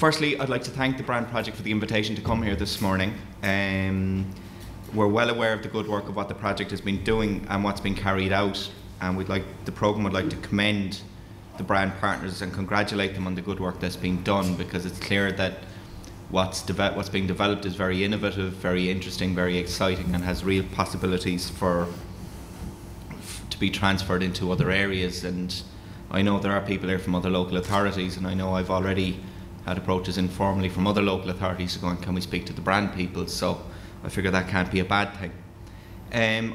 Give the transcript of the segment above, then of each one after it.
Firstly, I'd like to thank the Brand Project for the invitation to come here this morning. We're well aware of the good work of what the project has been doing and what's been carried out, and the programme would like to commend the brand partners and congratulate them on the good work that's been done, because it's clear that what's being developed is very innovative, very interesting, very exciting, and has real possibilities to be transferred into other areas. And I know there are people here from other local authorities, and I know I've already had approaches informally from other local authorities going, can we speak to the brand people? So I figure that can't be a bad thing.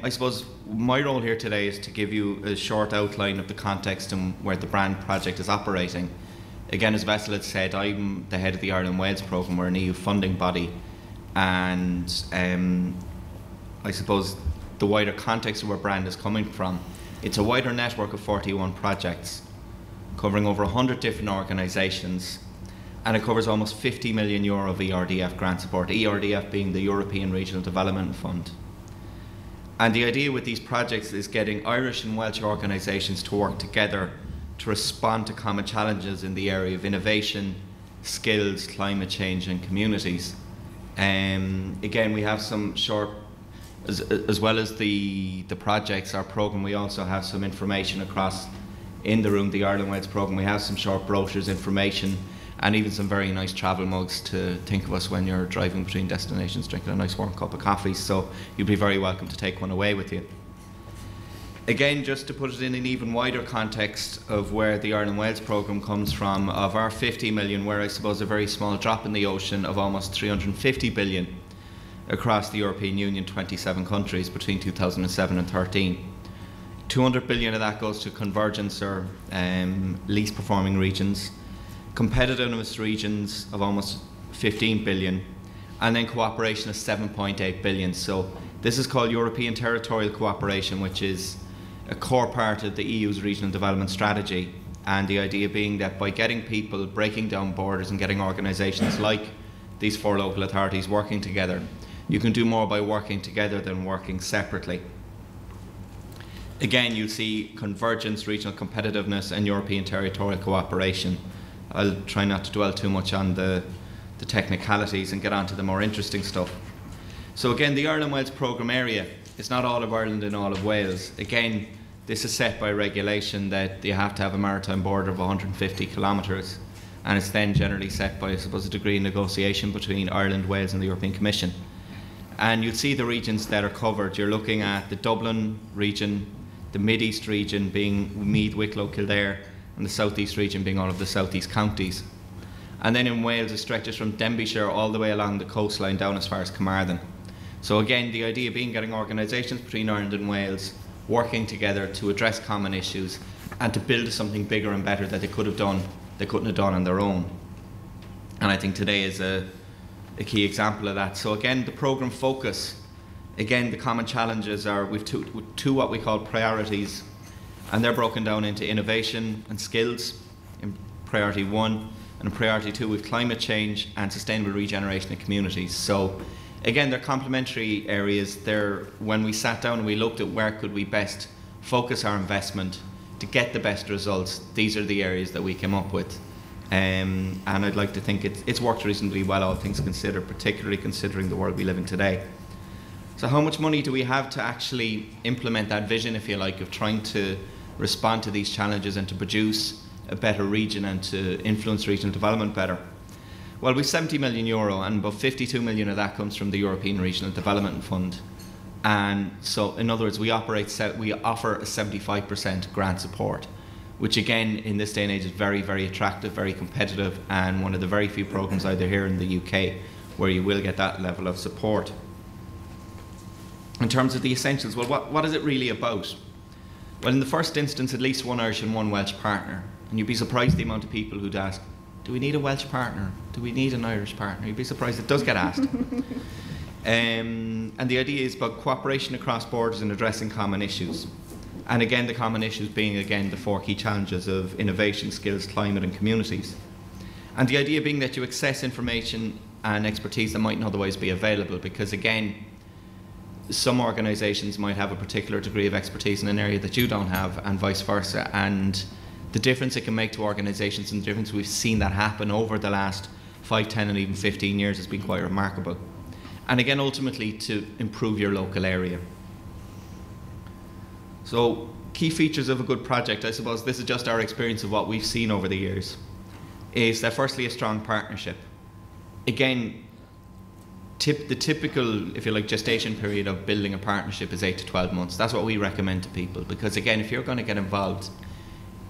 I suppose my role here today is to give you a short outline of the context and where the brand project is operating. Again, as Vessel had said, I'm the head of the Ireland Wales programme. We're an EU funding body, and I suppose the wider context of where brand is coming from, it's a wider network of 41 projects covering over 100 different organisations, and it covers almost €50 million of ERDF grant support, ERDF being the European Regional Development Fund. And the idea with these projects is getting Irish and Welsh organisations to work together to respond to common challenges in the area of innovation, skills, climate change and communities. Again, we have some short, as well as the projects, our programme, we also have some information across in the room, the Ireland Wales programme. We have some short brochures, information, and even some very nice travel mugs to think of us when you're driving between destinations, drinking a nice warm cup of coffee. So you'd be very welcome to take one away with you. Again, just to put it in an even wider context of where the Ireland Wales programme comes from, of our 50 million, we're, I suppose, a very small drop in the ocean of almost 350 billion across the European Union, 27 countries between 2007 and 13. 200 billion of that goes to convergence or least performing regions, competitiveness regions of almost 15 billion, and then cooperation of 7.8 billion. So this is called European Territorial Cooperation, which is a core part of the EU's regional development strategy. And the idea being that by getting people breaking down borders and getting organisations like these 4 local authorities working together, you can do more by working together than working separately. Again, you'll see convergence, regional competitiveness and European territorial cooperation. I'll try not to dwell too much on the technicalities and get on to the more interesting stuff. So again, the Ireland Wales programme area, it's not all of Ireland and all of Wales. Again, this is set by regulation that you have to have a maritime border of 150 kilometres, and it's then generally set by, I suppose, a degree of negotiation between Ireland, Wales and the European Commission. And you'll see the regions that are covered. You're looking at the Dublin region, the Mid-East region being Meath, Wicklow, Kildare, and the South East region being all of the South East counties. And then in Wales it stretches from Denbighshire all the way along the coastline down as far as Carmarthen. So again, the idea being getting organisations between Ireland and Wales working together to address common issues and to build something bigger and better that they couldn't have done on their own. And I think today is a key example of that. So again, the programme focus, again, the common challenges are, we've two what we call priorities, and they're broken down into innovation and skills in priority 1, and in priority 2 we've climate change and sustainable regeneration of communities. So again, they're complementary areas. When we sat down and we looked at where could we best focus our investment to get the best results, these are the areas that we came up with. And I'd like to think it's worked reasonably well, all things considered, particularly considering the world we live in today. So how much money do we have to actually implement that vision, if you like, of trying to respond to these challenges and to produce a better region and to influence regional development better? Well, we've €70 million, and about 52 million of that comes from the European Regional Development Fund. And so, in other words, we offer a 75% grant support, which again, in this day and age, is very, very attractive, very competitive, and one of the very few programmes either here in the UK where you will get that level of support. In terms of the essentials, well, what is it really about? Well, in the first instance, at least one Irish and one Welsh partner. And you'd be surprised the amount of people who'd ask, do we need a Welsh partner? Do we need an Irish partner? You'd be surprised, it does get asked. And the idea is about cooperation across borders and addressing common issues. And again, the common issues being, again, the 4 key challenges of innovation, skills, climate and communities. And the idea being that you access information and expertise that mightn't otherwise be available, because again, some organisations might have a particular degree of expertise in an area that you don't have, and vice versa. And the difference it can make to organisations, and the difference we've seen that happen over the last 5, 10 and even 15 years has been quite remarkable. And again, ultimately to improve your local area. So key features of a good project, I suppose this is just our experience of what we've seen over the years, is that firstly a strong partnership. Again, the typical, if you like, gestation period of building a partnership is 8 to 12 months. That's what we recommend to people, because again, if you're going to get involved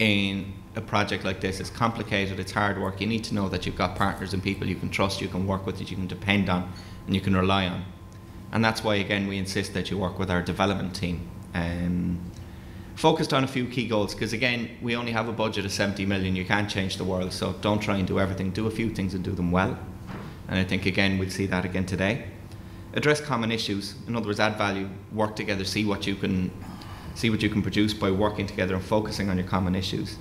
in a project like this, it's complicated, it's hard work. You need to know that you've got partners and people you can trust, you can work with, that you can depend on and you can rely on. And that's why, again, we insist that you work with our development team. Focused on a few key goals, because again, we only have a budget of 70 million. You can't change the world, so don't try and do everything. Do a few things and do them well. And I think, again, we'll see that again today. Address common issues. In other words, add value, work together, see what you can produce by working together and focusing on your common issues.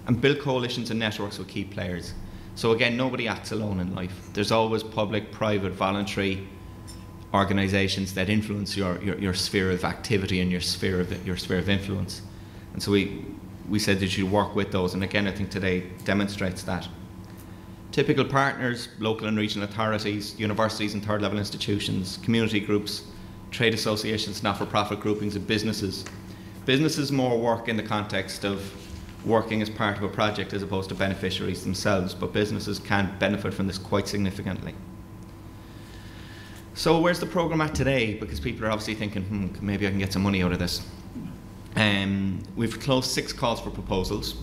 And build coalitions and networks with key players. So again, nobody acts alone in life. There's always public, private, voluntary organisations that influence your sphere of activity and your sphere of influence. And so we said that you work with those, and again, I think today demonstrates that. Typical partners: local and regional authorities, universities and third level institutions, community groups, trade associations, not-for-profit groupings, and businesses. Businesses more work in the context of working as part of a project as opposed to beneficiaries themselves, but businesses can benefit from this quite significantly. So where's the programme at today? Because people are obviously thinking, maybe I can get some money out of this. We've closed 6 calls for proposals.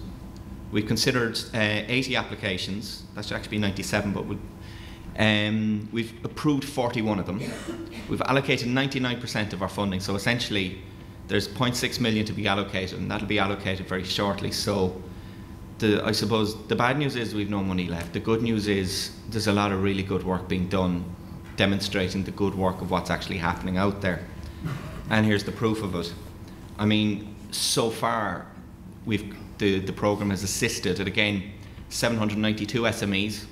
We've considered 80 applications. That should actually be 97, but we've approved 41 of them. We've allocated 99% of our funding, so essentially there's 0.6 million to be allocated, and that'll be allocated very shortly. So I suppose the bad news is we've no money left. The good news is there's a lot of really good work being done, demonstrating the good work of what's actually happening out there. And here's the proof of it. I mean, so far, the programme has assisted at, again, 792 SMEs.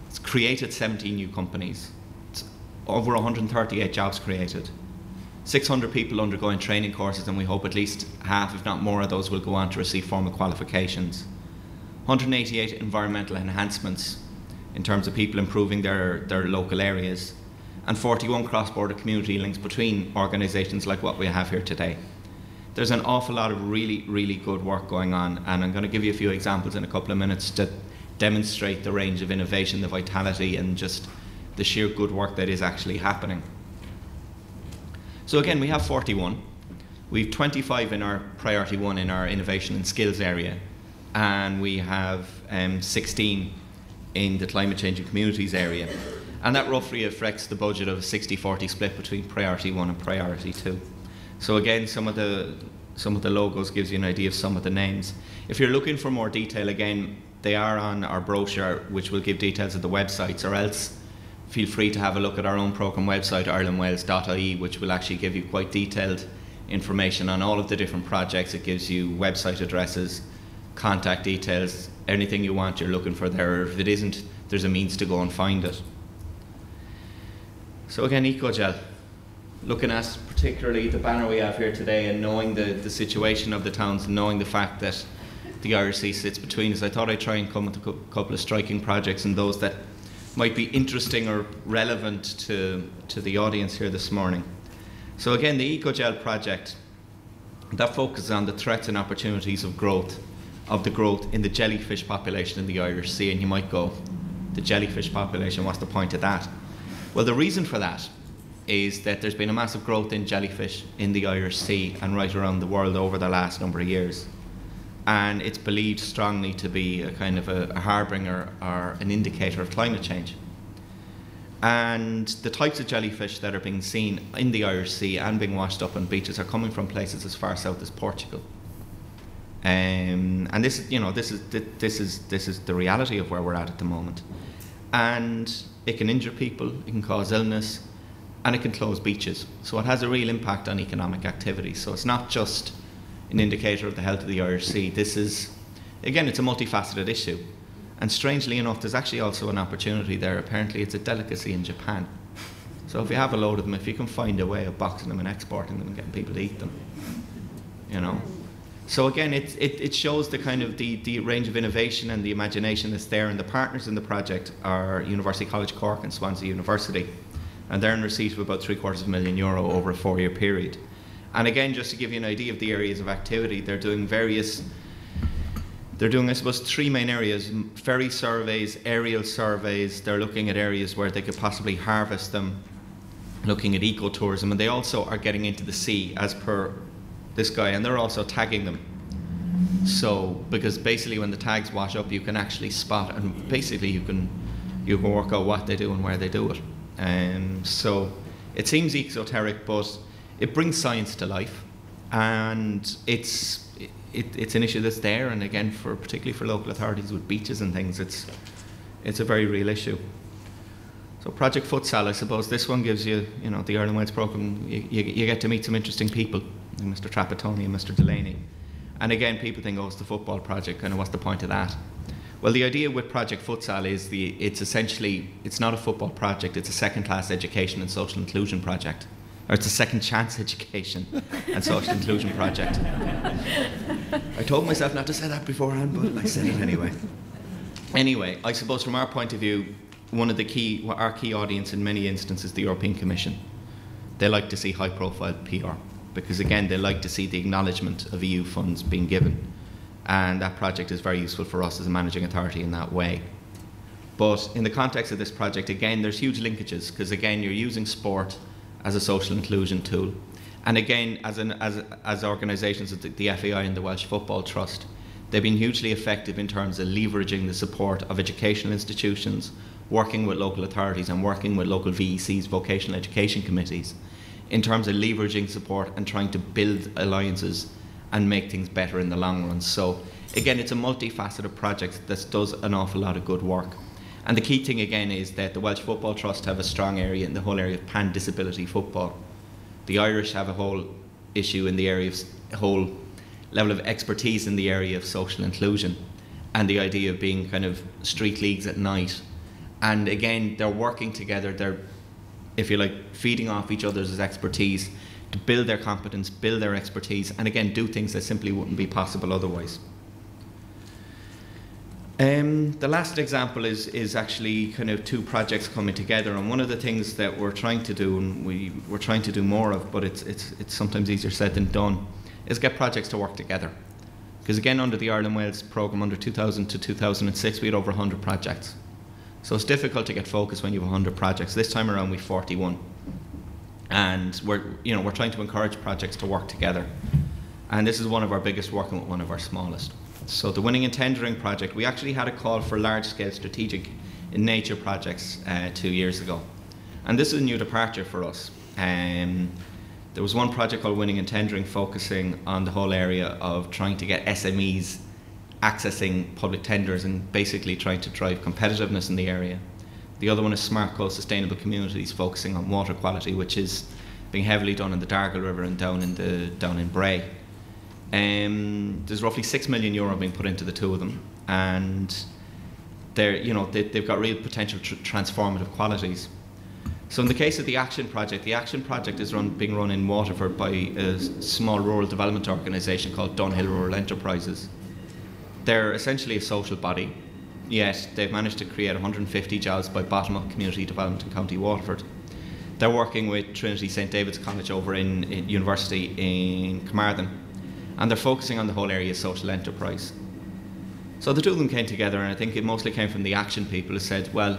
It's created 17 new companies. It's over 138 jobs created. 600 people undergoing training courses, and we hope at least half, if not more, of those will go on to receive formal qualifications. 188 environmental enhancements in terms of people improving their local areas, and 41 cross-border community links between organisations like what we have here today. There's an awful lot of really, really good work going on, and I'm going to give you a few examples in a couple of minutes to demonstrate the range of innovation, the vitality, and just the sheer good work that is actually happening. So again, we have 41. We have 25 in our priority 1 in our innovation and skills area, and we have 16 in the climate change and communities area. And that roughly affects the budget of a 60-40 split between priority 1 and priority 2. So again, some of the logos gives you an idea of some of the names. If you're looking for more detail, again, they are on our brochure, which will give details of the websites, or else feel free to have a look at our own programme website, irelandwales.ie, which will actually give you quite detailed information on all of the different projects. It gives you website addresses, contact details, anything you want you're looking for there. If it isn't, there's a means to go and find it. So again, EcoGel. Looking at particularly the banner we have here today, and knowing the situation of the towns, and knowing the fact that the Irish Sea sits between us, I thought I'd try and come with a couple of striking projects, and those that might be interesting or relevant to the audience here this morning. So again, the EcoGel project, that focuses on the threats and opportunities of the growth in the jellyfish population in the Irish Sea. And you might go, the jellyfish population, what's the point of that? Well, the reason for that is that there's been a massive growth in jellyfish in the Irish Sea and right around the world over the last number of years. And it's believed strongly to be a kind of a harbinger or an indicator of climate change. And the types of jellyfish that are being seen in the Irish Sea and being washed up on beaches are coming from places as far south as Portugal. And this is the reality of where we're at the moment. And it can injure people, it can cause illness, and it can close beaches. So it has a real impact on economic activity. So it's not just an indicator of the health of the Irish Sea. This is, again, it's a multifaceted issue. And strangely enough, there's actually also an opportunity there. Apparently it's a delicacy in Japan. So if you have a load of them, if you can find a way of boxing them and exporting them and getting people to eat them, you know, So again, it shows the kind of the range of innovation and the imagination that's there, and the partners in the project are University College Cork and Swansea University, and they're in receipt of about €750,000 over a 4-year period. And again, just to give you an idea of the areas of activity, they're doing, I suppose, 3 main areas: ferry surveys, aerial surveys. They're looking at areas where they could possibly harvest them, looking at ecotourism, and they also are getting into the sea, as per this guy, and they're also tagging them. So, because basically when the tags wash up, you can actually spot, and basically you can work out what they do and where they do it. So it seems esoteric, but it brings science to life, and it's an issue that's there. And again, particularly for local authorities with beaches and things, it's a very real issue. So Project Futsal, I suppose this one gives you, the Ireland Wales programme, you get to meet some interesting people, Mr. Trapattoni and Mr. Delaney. And again, people think, oh, it's the football project, kind of what's the point of that? Well, the idea with Project Futsal is it's not a football project, it's a second-class education and social inclusion project. Or it's a second chance education and social inclusion project. I told myself not to say that beforehand, but I said it anyway. Anyway, I suppose from our point of view, our key audience in many instances, the European Commission. They like to see high-profile PR because, again, they like to see the acknowledgement of EU funds being given. And that project is very useful for us as a managing authority in that way. But in the context of this project, again, there's huge linkages because, again, you're using sport as a social inclusion tool. And again, as organisations of the FAI and the Welsh Football Trust, they've been hugely effective in terms of leveraging the support of educational institutions, working with local authorities and working with local VECs, vocational education committees, in terms of leveraging support and trying to build alliances and make things better in the long run. So again, it's a multifaceted project that does an awful lot of good work. And the key thing again is that the Welsh Football Trust have a strong area in the whole area of pan-disability football. The Irish have a whole issue in the area of a whole level of expertise in the area of social inclusion and the idea of being kind of street leagues at night. And again, they're working together, they're, if you like, feeding off each other's expertise to build their competence, build their expertise, and again, do things that simply wouldn't be possible otherwise. The last example is actually kind of 2 projects coming together, and one of the things that we're trying to do, and we're trying to do more of, but it's sometimes easier said than done, is get projects to work together. Because again, under the Ireland Wales programme, under 2000 to 2006, we had over 100 projects. So it's difficult to get focused when you have 100 projects. This time around, we have 41. And we're trying to encourage projects to work together. And this is one of our biggest, working with one of our smallest. So the Winning and Tendering project, we actually had a call for large-scale strategic in nature projects 2 years ago. And this is a new departure for us. There was one project called Winning and Tendering focusing on the whole area of trying to get SMEs accessing public tenders and basically trying to drive competitiveness in the area. The other one is Smart Coast Sustainable Communities, focusing on water quality, which is being heavily done in the Dargle River and down in Bray. There's roughly €6 million being put into the 2 of them, and they've got real potential transformative qualities. So in the case of the Action Project is being run in Waterford by a small rural development organisation called Dunhill Rural Enterprises. They're essentially a social body, yet they've managed to create 150 jobs by bottom-up community development in County Waterford. They're working with Trinity St David's College over in University in Carmarthen, and they're focusing on the whole area of social enterprise. So the 2 of them came together, and I think it mostly came from the Action people who said, well,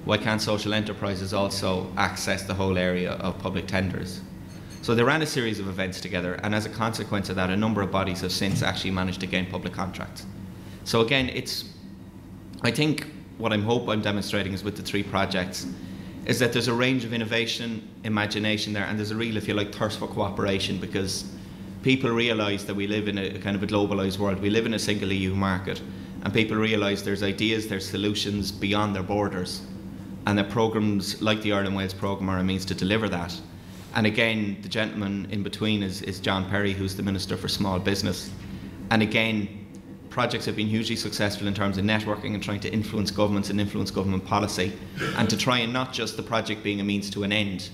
why can't social enterprises also access the whole area of public tenders? So they ran a series of events together, and as a consequence of that, a number of bodies have since actually managed to gain public contracts. So again, I think what I'm demonstrating is with the 3 projects, is that there's a range of innovation, imagination there, and there's a real, if you like, thirst for cooperation, because people realise that we live in a kind of a globalised world. We live in a single EU market, and people realise there's ideas, there's solutions beyond their borders, and that programmes like the Ireland Wales programme are a means to deliver that. And again, the gentleman in between is John Perry, who's the Minister for Small Business. And again, projects have been hugely successful in terms of networking and trying to influence governments and influence government policy, and to try and not just the project being a means to an end,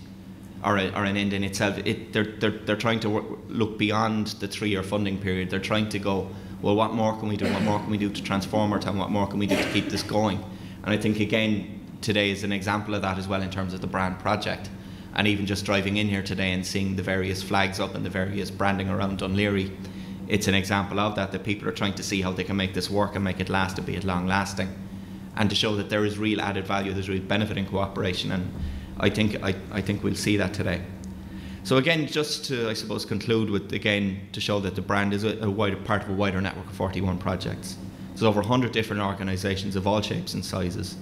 or an end in itself. They're trying to look beyond the 3-year funding period. They're trying to go, well, what more can we do? What more can we do to transform our town? What more can we do to keep this going? And I think, again, today is an example of that as well in terms of the brand project. And even just driving in here today and seeing the various flags up and the various branding around Dún Laoghaire, it's an example of that people are trying to see how they can make this work and make it last and be it long lasting, and to show that there is real added value, there's real benefit in cooperation. And I think we'll see that today. So again, just to, I suppose, conclude with, again, to show that the brand is a wider part of a wider network of 41 projects. There's over 100 different organisations of all shapes and sizes.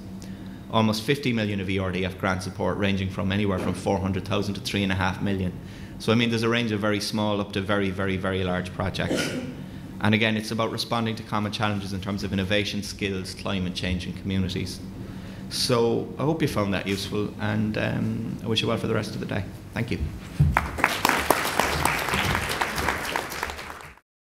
Almost 50 million of ERDF grant support, ranging from anywhere from 400,000 to 3.5 million. So I mean, there's a range of very small up to very, very, very large projects. And again, it's about responding to common challenges in terms of innovation, skills, climate change, and communities. So I hope you found that useful, and I wish you well for the rest of the day. Thank you.